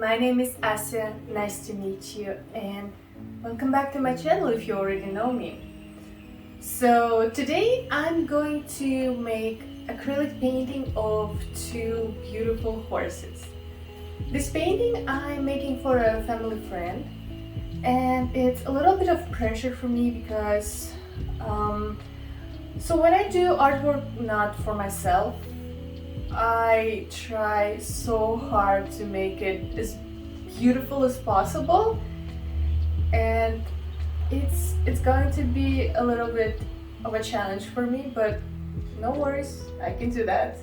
my name is Asya, nice to meet you, and welcome back to my channel if you already know me. So today I'm going to make acrylic painting of two beautiful horses. This painting I'm making for a family friend, and it's a little bit of pressure for me because so when I do artwork not for myself, I try so hard to make it as beautiful as possible, and it's going to be a little bit of a challenge for me, but no worries, I can do that.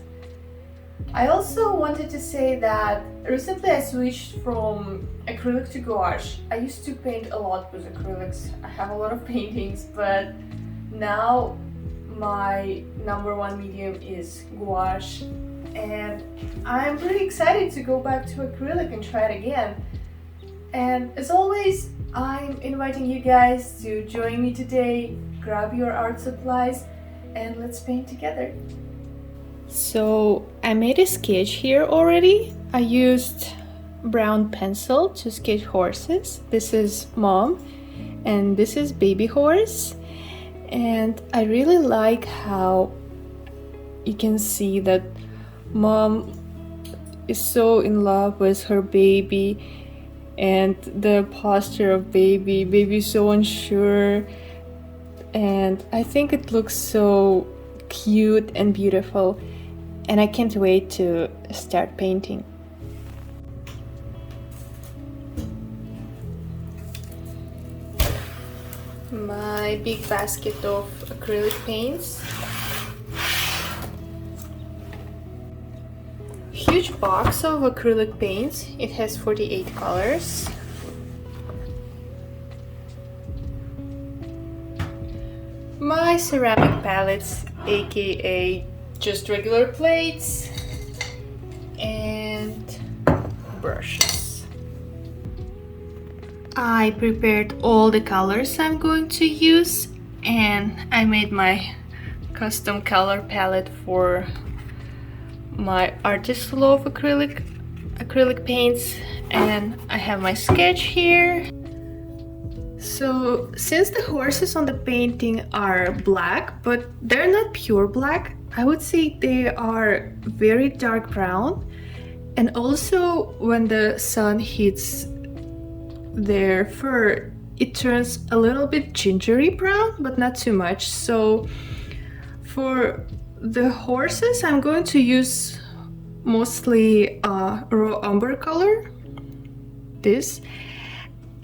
I also wanted to say that recently I switched from acrylic to gouache. I used to paint a lot with acrylics. I have a lot of paintings, but now my number one medium is gouache, and I'm pretty excited to go back to acrylic and try it again. And as always, I'm inviting you guys to join me today, grab your art supplies, and let's paint together. So I made a sketch here already. I used brown pencil to sketch horses. This is mom and this is baby horse. And I really like how you can see that mom is so in love with her baby, and the posture of baby is so unsure, and I think it looks so cute and beautiful, and I can't wait to start painting. My big basket of acrylic paints. Huge box of acrylic paints. It has 48 colors. My ceramic palettes, aka just regular plates, and brushes. I prepared all the colors I'm going to use, and I made my custom color palette for my artist love acrylic paints, and I have my sketch here. So since the horses on the painting are black, but they're not pure black, I would say they are very dark brown, and also when the sun hits their fur, it turns a little bit gingery brown, but not too much. So for the horses, I'm going to use mostly raw umber color, this,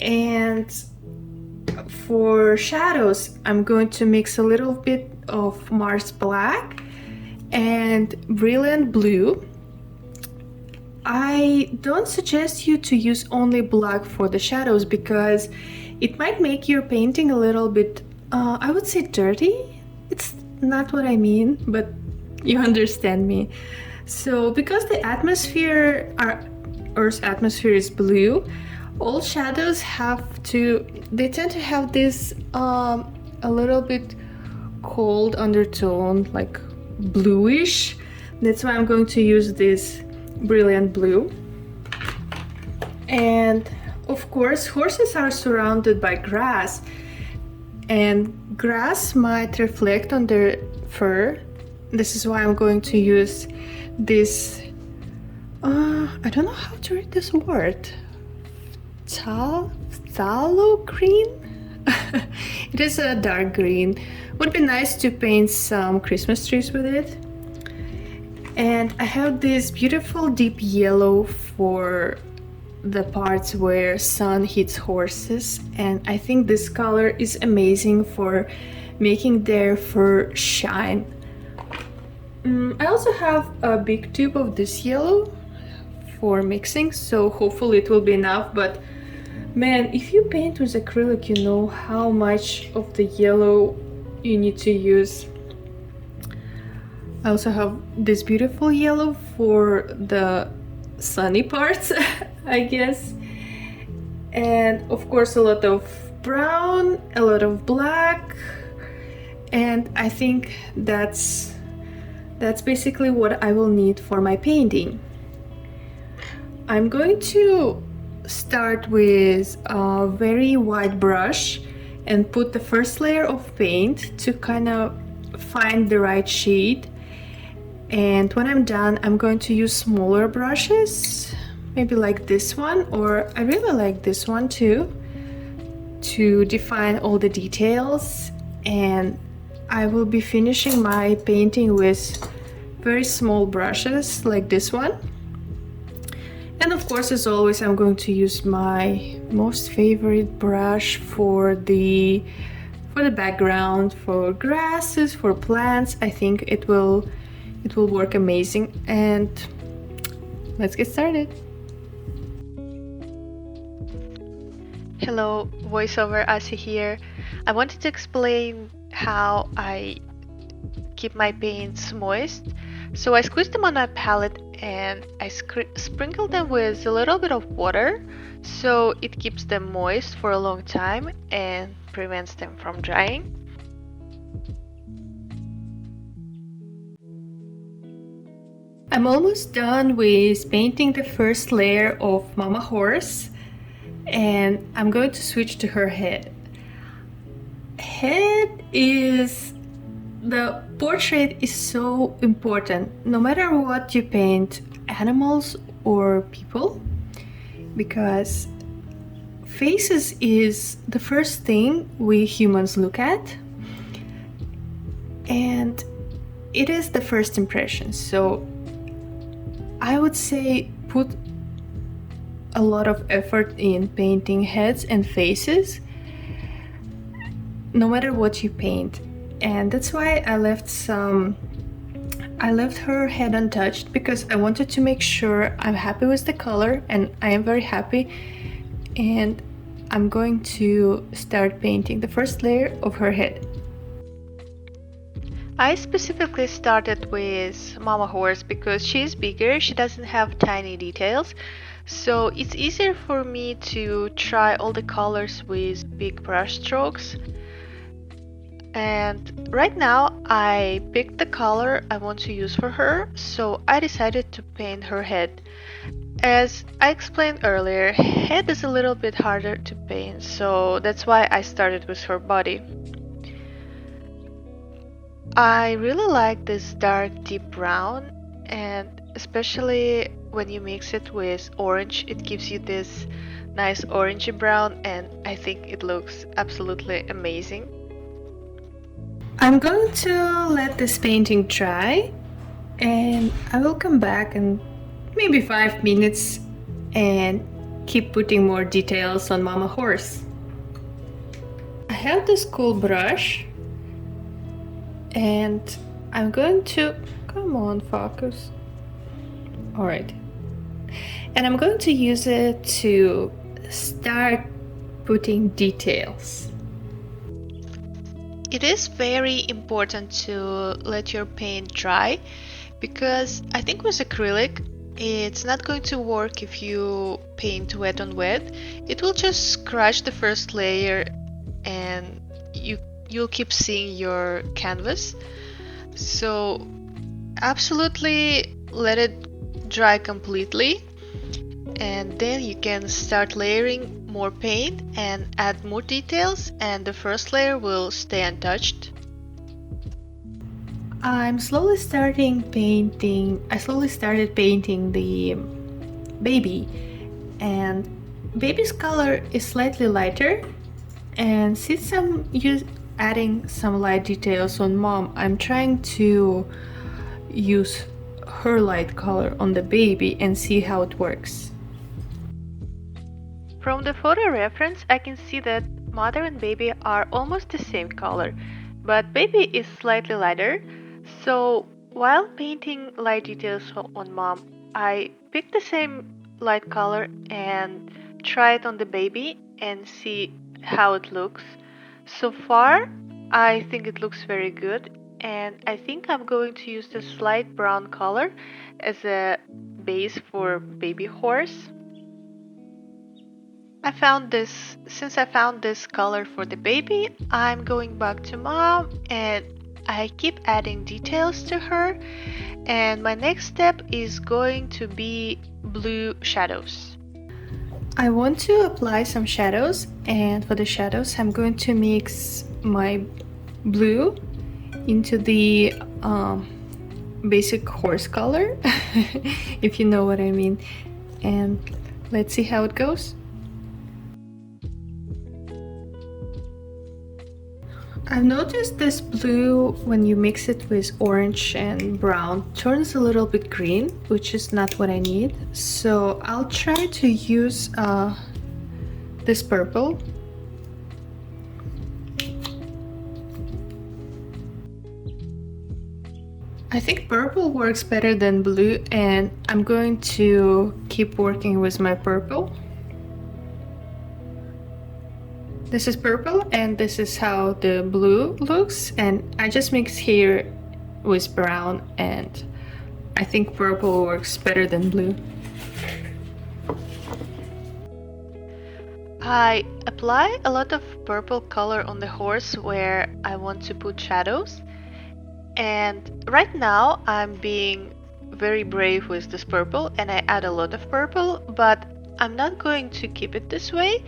and for shadows, I'm going to mix a little bit of Mars black and brilliant blue. I don't suggest you to use only black for the shadows because it might make your painting a little bit, I would say dirty. It's not what I mean, but you understand me. So because the atmosphere, our Earth's atmosphere is blue, all shadows they tend to have this a little bit cold undertone, like bluish. That's why I'm going to use this brilliant blue. And of course, horses are surrounded by grass, and grass might reflect on their fur. This is why I'm going to use this I don't know how to read this word, phthalo green. It is a dark green. Would be nice to paint some Christmas trees with it. And I have this beautiful deep yellow for the parts where sun hits horses, and I think this color is amazing for making their fur shine. I also have a big tube of this yellow for mixing, so hopefully it will be enough, but man, if you paint with acrylic, you know how much of the yellow you need to use. I also have this beautiful yellow for the sunny parts, I guess. And of course a lot of brown, a lot of black, and I think that's basically what I will need for my painting. I'm going to start with a very wide brush and put the first layer of paint to kind of find the right shade. And when I'm done, I'm going to use smaller brushes, maybe like this one, or I really like this one too, to define all the details. And I will be finishing my painting with very small brushes like this one. And of course, as always, I'm going to use my most favorite brush for the background, for grasses, for plants. I think it will work amazing. And let's get started. Hello, voiceover Asi here. I wanted to explain how I keep my paints moist. So I squeeze them on my palette and I sprinkle them with a little bit of water so it keeps them moist for a long time and prevents them from drying. I'm almost done with painting the first layer of Mama Horse, and I'm going to switch to her head. The portrait is so important, no matter what you paint, animals or people, because faces is the first thing we humans look at, and it is the first impression. So I would say put a lot of effort in painting heads and faces, no matter what you paint. And that's why I left her head untouched, because I wanted to make sure I'm happy with the color, and I am very happy. And I'm going to start painting the first layer of her head. I specifically started with Mama Horse because she's bigger, she doesn't have tiny details, so it's easier for me to try all the colors with big brush strokes. And right now I picked the color I want to use for her, so I decided to paint her head. As I explained earlier, head is a little bit harder to paint, so that's why I started with her body. I really like this dark deep brown, and especially when you mix it with orange, it gives you this nice orangey brown, and I think it looks absolutely amazing. I'm going to let this painting dry, and I will come back in maybe 5 minutes and keep putting more details on Mama Horse. I have this cool brush, and I'm going to, come on, focus. All right. And I'm going to use it to start putting details. It is very important to let your paint dry, because I think with acrylic it's not going to work if you paint wet on wet. It will just scratch the first layer and you'll keep seeing your canvas. So absolutely let it dry completely, and then you can start layering more paint and add more details, and the first layer will stay untouched. I slowly started painting the baby, and baby's color is slightly lighter, and since I'm adding some light details on Mom, I'm trying to use her light color on the baby and see how it works. From the photo reference, I can see that mother and baby are almost the same color, but baby is slightly lighter. So while painting light details on Mom, I picked the same light color and try it on the baby and see how it looks. So far, I think it looks very good, and I think I'm going to use this light brown color as a base for baby horse. Since I found this color for the baby, I'm going back to Mom and I keep adding details to her, and my next step is going to be blue shadows. I want to apply some shadows, and for the shadows I'm going to mix my blue into the basic horse color, if you know what I mean, and let's see how it goes. I've noticed this blue, when you mix it with orange and brown, turns a little bit green, which is not what I need. So I'll try to use this purple. I think purple works better than blue, and I'm going to keep working with my purple. This is purple and this is how the blue looks, and I just mix here with brown, and I think purple works better than blue. I apply a lot of purple color on the horse where I want to put shadows, and right now I'm being very brave with this purple and I add a lot of purple, but I'm not going to keep it this way.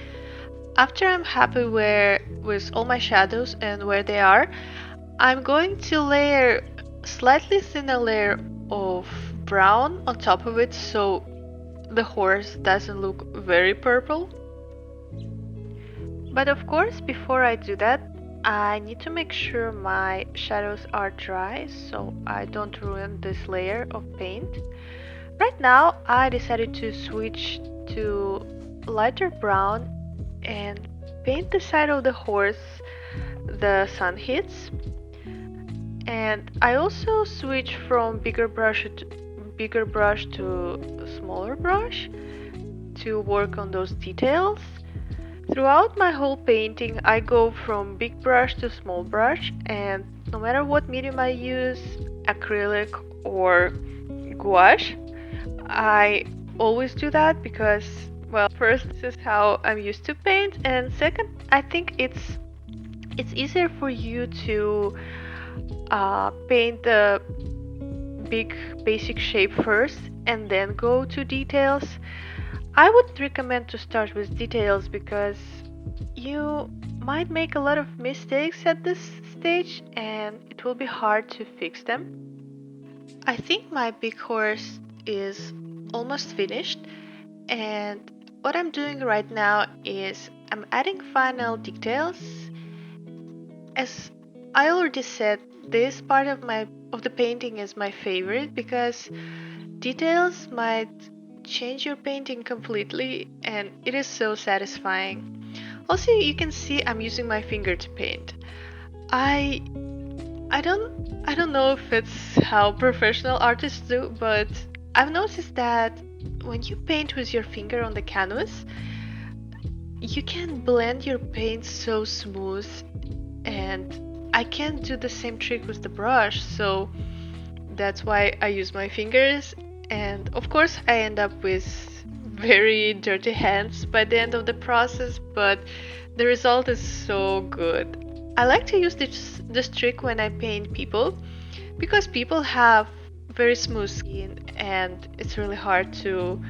After I'm happy with all my shadows and where they are, I'm going to layer slightly thinner layer of brown on top of it so the horse doesn't look very purple. But of course, before I do that, I need to make sure my shadows are dry so I don't ruin this layer of paint. Right now, I decided to switch to lighter brown and paint the side of the horse the sun hits. And I also switch from bigger brush to smaller brush to work on those details. Throughout my whole painting, I go from big brush to small brush, and no matter what medium I use, acrylic or gouache, I always do that because, well, first, this is how I'm used to paint, and second, I think it's easier for you to paint the big basic shape first and then go to details. I would recommend to start with details because you might make a lot of mistakes at this stage and it will be hard to fix them. I think my big horse is almost finished, and what I'm doing right now is I'm adding final details. As I already said, this part of the painting is my favorite because details might change your painting completely and it is so satisfying. Also, you can see I'm using my finger to paint. I don't know if it's how professional artists do, but I've noticed that when you paint with your finger on the canvas, you can blend your paint so smooth, and I can't do the same trick with the brush, so that's why I use my fingers, and of course I end up with very dirty hands by the end of the process, but the result is so good. I like to use this trick when I paint people because people have very smooth skin and it's really hard to,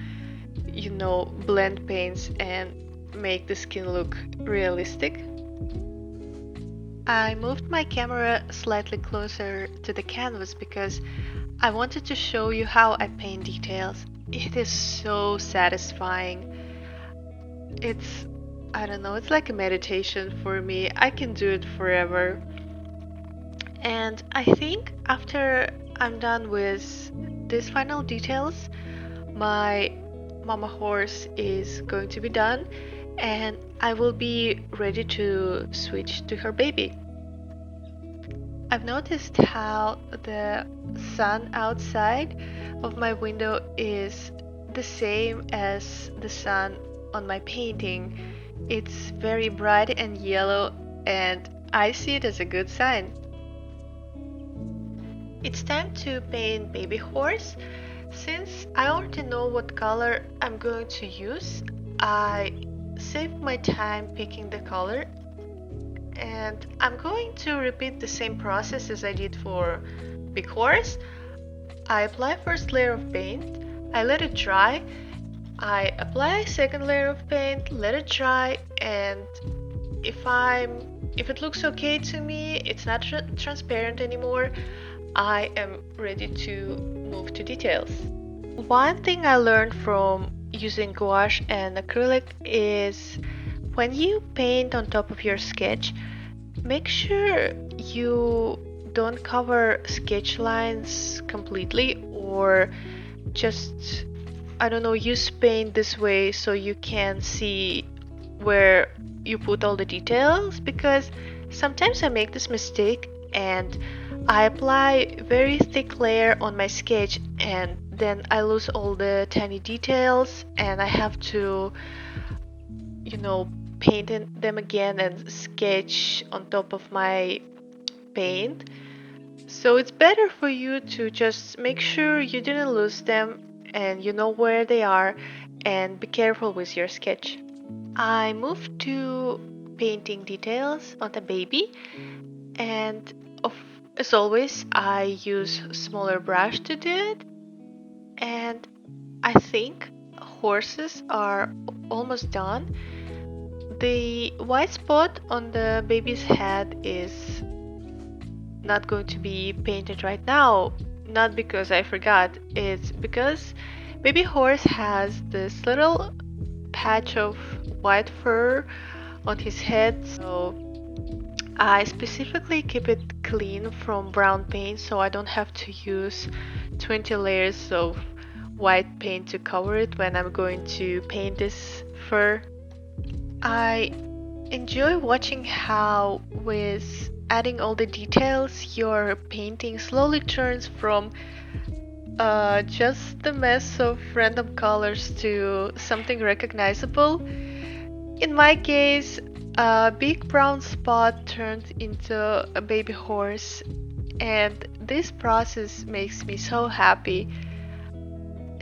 blend paints and make the skin look realistic. I moved my camera slightly closer to the canvas because I wanted to show you how I paint details. It is so satisfying. I don't know, it's like a meditation for me. I can do it forever. And I think after I'm done with these final details, my mama horse is going to be done and I will be ready to switch to her baby. I've noticed how the sun outside of my window is the same as the sun on my painting. It's very bright and yellow and I see it as a good sign. It's time to paint baby horse. Since I already know what color I'm going to use, I saved my time picking the color, and I'm going to repeat the same process as I did for big horse. I apply first layer of paint, I let it dry, I apply a second layer of paint, let it dry, and if it looks okay to me, it's not transparent anymore, I am ready to move to details. One thing I learned from using gouache and acrylic is when you paint on top of your sketch, make sure you don't cover sketch lines completely, or just, I don't know, use paint this way so you can see where you put all the details, because sometimes I make this mistake and I apply very thick layer on my sketch and then I lose all the tiny details and I have to, paint them again and sketch on top of my paint. So it's better for you to just make sure you didn't lose them and you know where they are, and be careful with your sketch. I moved to painting details on the baby, and as always I use smaller brush to do it, and I think horses are almost done. The white spot on the baby's head is not going to be painted right now, not because I forgot, it's because baby horse has this little patch of white fur on his head, so I specifically keep it clean from brown paint so I don't have to use 20 layers of white paint to cover it when I'm going to paint this fur. I enjoy watching how, with adding all the details, your painting slowly turns from just the mess of random colors to something recognizable. In my case, a big brown spot turned into a baby horse, and this process makes me so happy.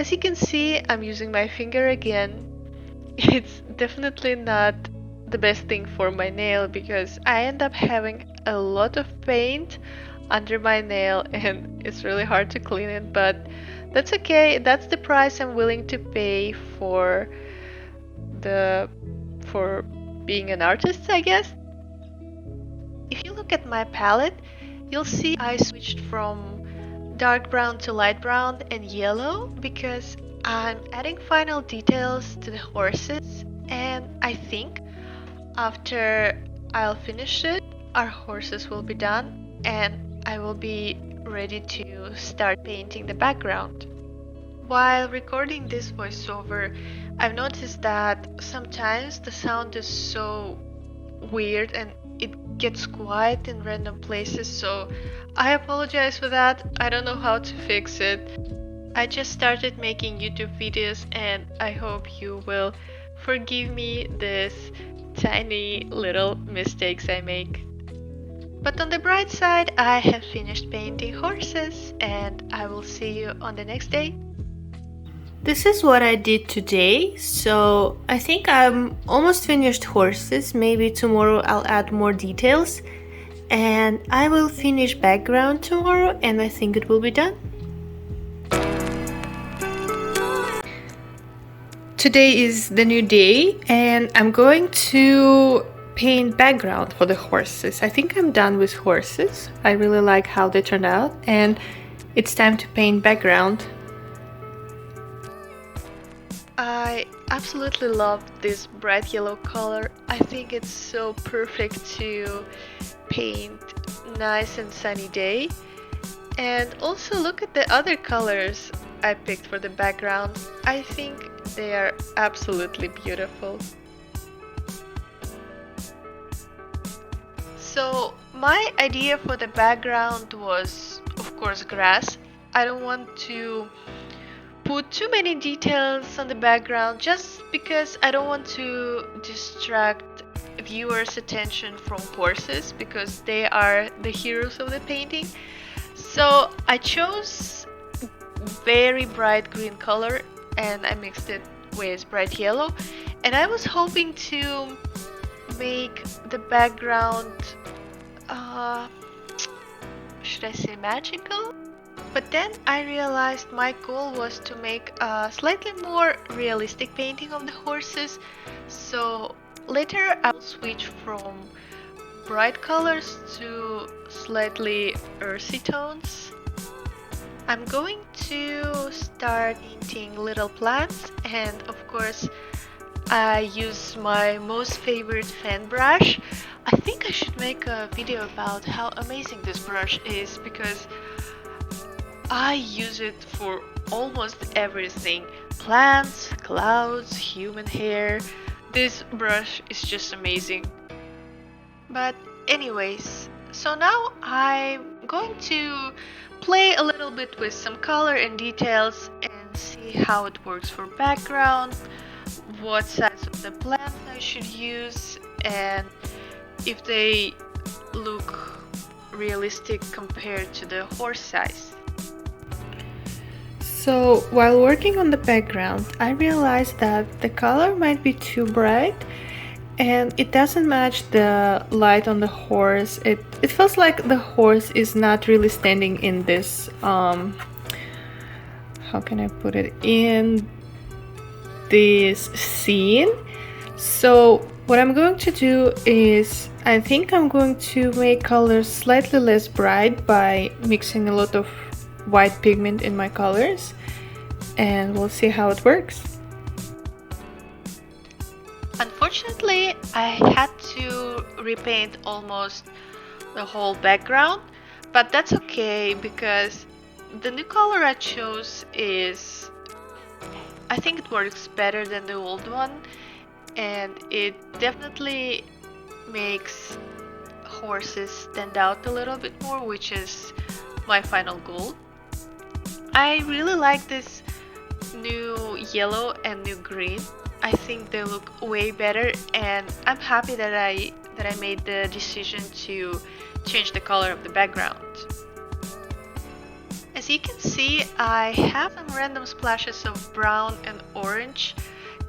As you can see, I'm using my finger again. It's definitely not the best thing for my nail because I end up having a lot of paint under my nail and it's really hard to clean it, but that's okay. That's the price I'm willing to pay for being an artist, I guess. If you look at my palette, you'll see I switched from dark brown to light brown and yellow because I'm adding final details to the horses, and I think after I'll finish it, our horses will be done and I will be ready to start painting the background. While recording this voiceover, I've noticed that sometimes the sound is so weird and it gets quiet in random places, so I apologize for that. I don't know how to fix it. I just started making YouTube videos and I hope you will forgive me this tiny little mistakes I make. But on the bright side, I have finished painting horses and I will see you on the next day. This is what I did today, so I think I'm almost finished horses. Maybe tomorrow I'll add more details and I will finish background tomorrow and I think it will be done. Today is the new day and I'm going to paint background for the horses. I think I'm done with horses. I really like how they turned out and it's time to paint background. I absolutely love this bright yellow color. I think it's so perfect to paint nice and sunny day. And also look at the other colors I picked for the background. I think they are absolutely beautiful. So my idea for the background was, of course, grass. I don't want to put too many details on the background just because I don't want to distract viewers' attention from horses because they are the heroes of the painting. So I chose very bright green color and I mixed it with bright yellow, and I was hoping to make the background should I say magical? But then I realized my goal was to make a slightly more realistic painting of the horses. So later I will switch from bright colors to slightly earthy tones. I'm going to start painting little plants, and of course I use my most favorite fan brush. I think I should make a video about how amazing this brush is because I use it for almost everything. Plants, clouds, human hair. This brush is just amazing. But anyways, so now I'm going to play a little bit with some color and details and see how it works for background, what size of the plant I should use, and if they look realistic compared to the horse size. So while working on the background, I realized that the color might be too bright and it doesn't match the light on the horse. It feels like the horse is not really standing in this, how can I put it, in this scene. So what I'm going to do is, I think I'm going to make colors slightly less bright by mixing a lot of white pigment in my colors, and we'll see how it works. Unfortunately, I had to repaint almost the whole background, but that's okay because the new color I chose is, I think it works better than the old one, and it definitely makes horses stand out a little bit more, which is my final goal. I really like this new yellow and new green. I think they look way better, and I'm happy that I made the decision to change the color of the background. As you can see, I have some random splashes of brown and orange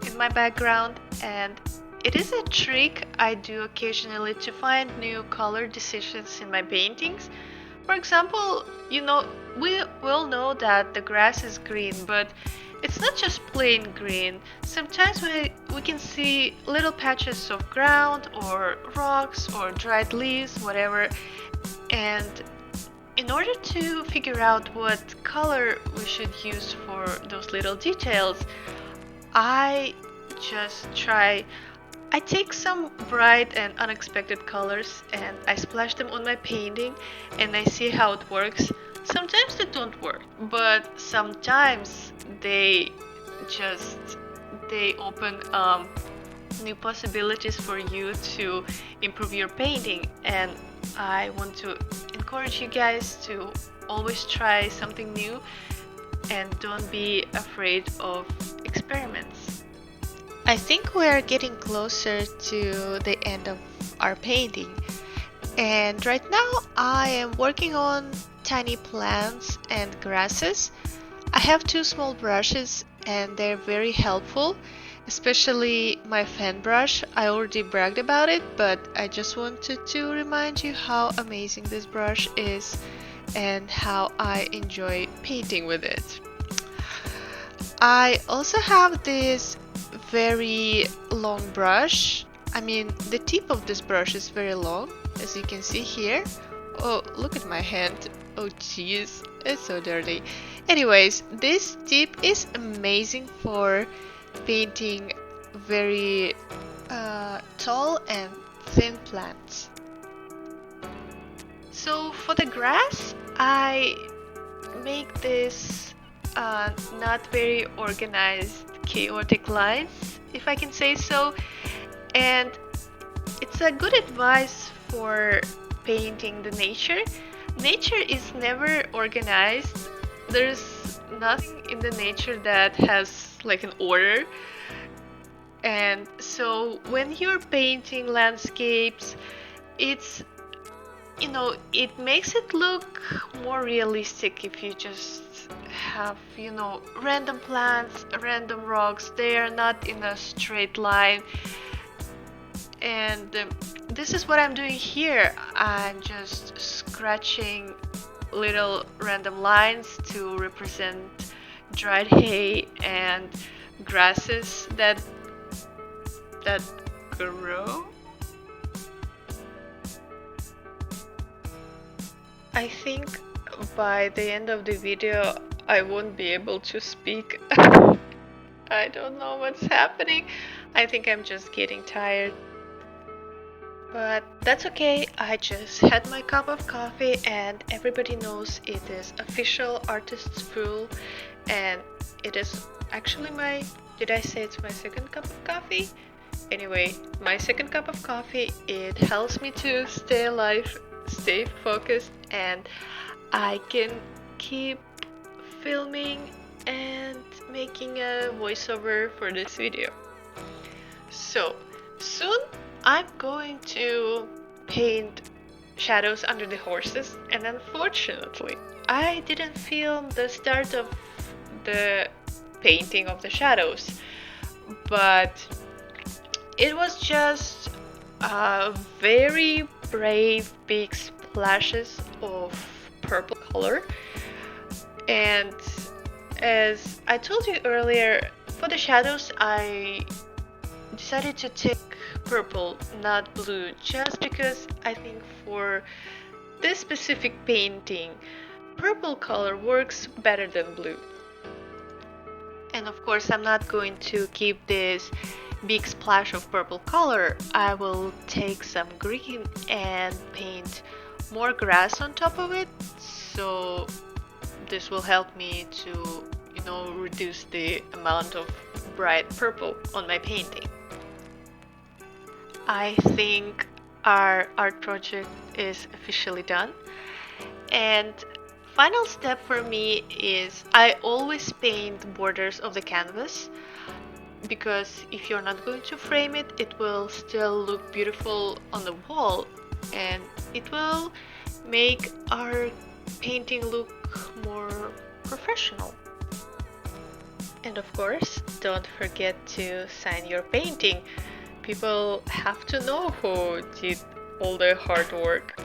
in my background, and it is a trick I do occasionally to find new color decisions in my paintings. For example, we will know that the grass is green, but it's not just plain green. Sometimes we can see little patches of ground or rocks or dried leaves, whatever. And in order to figure out what color we should use for those little details, I take some bright and unexpected colors and I splash them on my painting and I see how it works. Sometimes they don't work, but sometimes they open new possibilities for you to improve your painting, and I want to encourage you guys to always try something new and don't be afraid of experiments. I think we're getting closer to the end of our painting, and right now I am working on tiny plants and grasses. I have two small brushes and they're very helpful, especially my fan brush. I already bragged about it, but I just wanted to remind you how amazing this brush is and how I enjoy painting with it. I also have this very long brush. I mean, the tip of this brush is very long, as you can see here. Oh, look at my hand. Oh jeez, it's so dirty. Anyways, this tip is amazing for painting very tall and thin plants. So for the grass, I make this not very organized, chaotic lines, if I can say so, and it's a good advice for painting the nature. Nature is never organized. There's nothing in the nature that has like an order, and so when you're painting landscapes, it makes it look more realistic if you just have random plants, random rocks. They are not in a straight line, and this is what I'm doing here. I'm just scratching little random lines to represent dried hay and grasses that grow. I think by the end of the video I won't be able to speak. I don't know what's happening. I think I'm just getting tired. But that's okay, I just had my cup of coffee and everybody knows it is official artist's fool, and it is actually did I say it's my second cup of coffee? Anyway, my second cup of coffee, it helps me to stay alive, stay focused, and I can keep filming and making a voiceover for this video. So, soon I'm going to paint shadows under the horses, and unfortunately I didn't film the start of the painting of the shadows, but it was just very brave big splashes of purple color. And as I told you earlier, for the shadows I decided to take purple, not blue, just because I think for this specific painting purple color works better than blue. And of course I'm not going to keep this big splash of purple color. I will take some green and paint more grass on top of it, so this will help me to, reduce the amount of bright purple on my painting. I think our art project is officially done, and final step for me is I always paint borders of the canvas, because if you're not going to frame it, it will still look beautiful on the wall and it will make our painting look more professional. And of course, don't forget to sign your painting. People have to know who did all the hard work.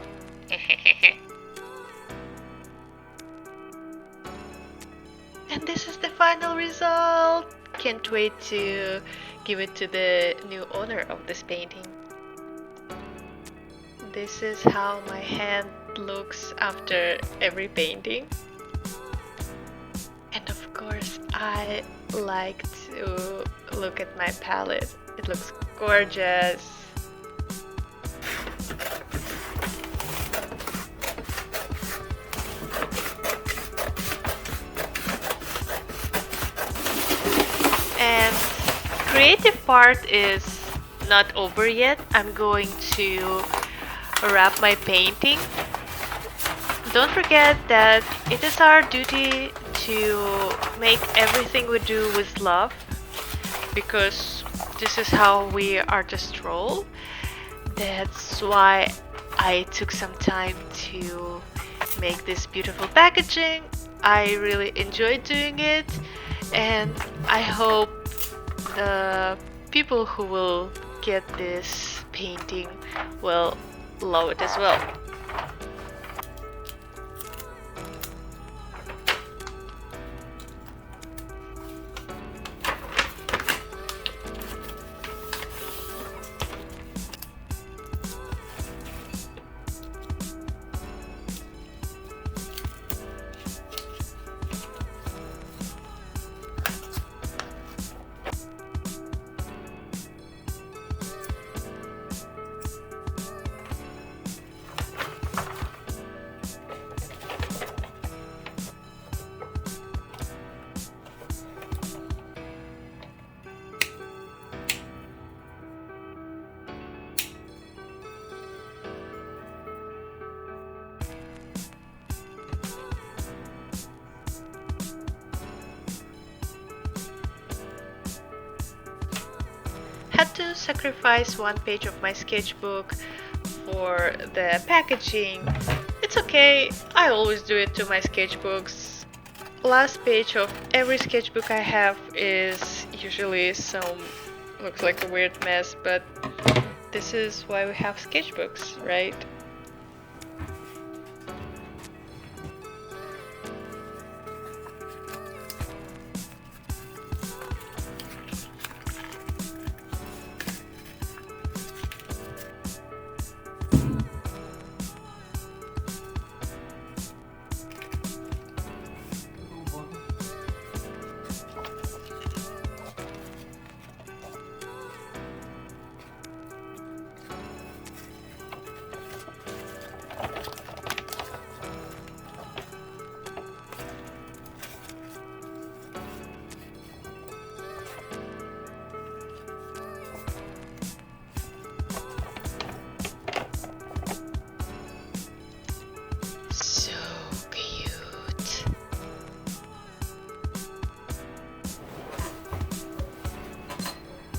And this is the final result. Can't wait to give it to the new owner of this painting. This is how my hand looks after every painting. And of course, I like to look at my palette. It looks gorgeous. And creative part is not over yet. I'm going to wrap my painting. Don't forget that it is our duty to make everything we do with love, because this is how we artists roll. That's why I took some time to make this beautiful packaging. I really enjoyed doing it, and I hope the people who will get this painting will love it as well. Had to sacrifice one page of my sketchbook for the packaging. It's okay, I always do it to my sketchbooks. Last page of every sketchbook I have is usually looks like a weird mess, but this is why we have sketchbooks, right?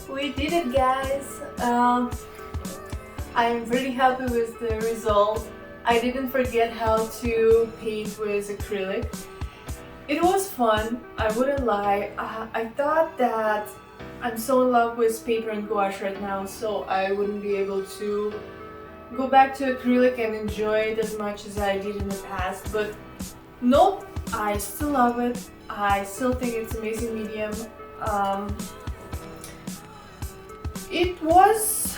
We did it, guys! I'm really happy with the result. I didn't forget how to paint with acrylic. It was fun, I wouldn't lie. I thought that I'm so in love with paper and gouache right now, so I wouldn't be able to go back to acrylic and enjoy it as much as I did in the past, but nope, I still love it. I still think it's an amazing medium. It was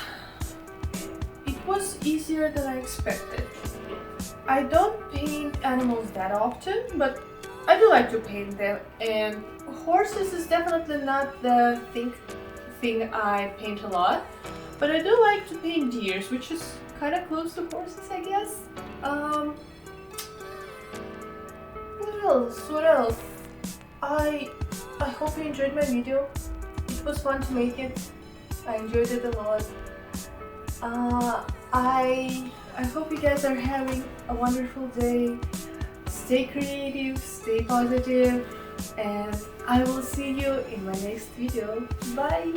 easier than I expected. I don't paint animals that often, but I do like to paint them, and horses is definitely not the thing I paint a lot, but I do like to paint deers, which is kind of close to horses, I guess. What else? I hope you enjoyed my video. It was fun to make it. I enjoyed it a lot. I hope you guys are having a wonderful day. Stay creative, stay positive, and I will see you in my next video. Bye!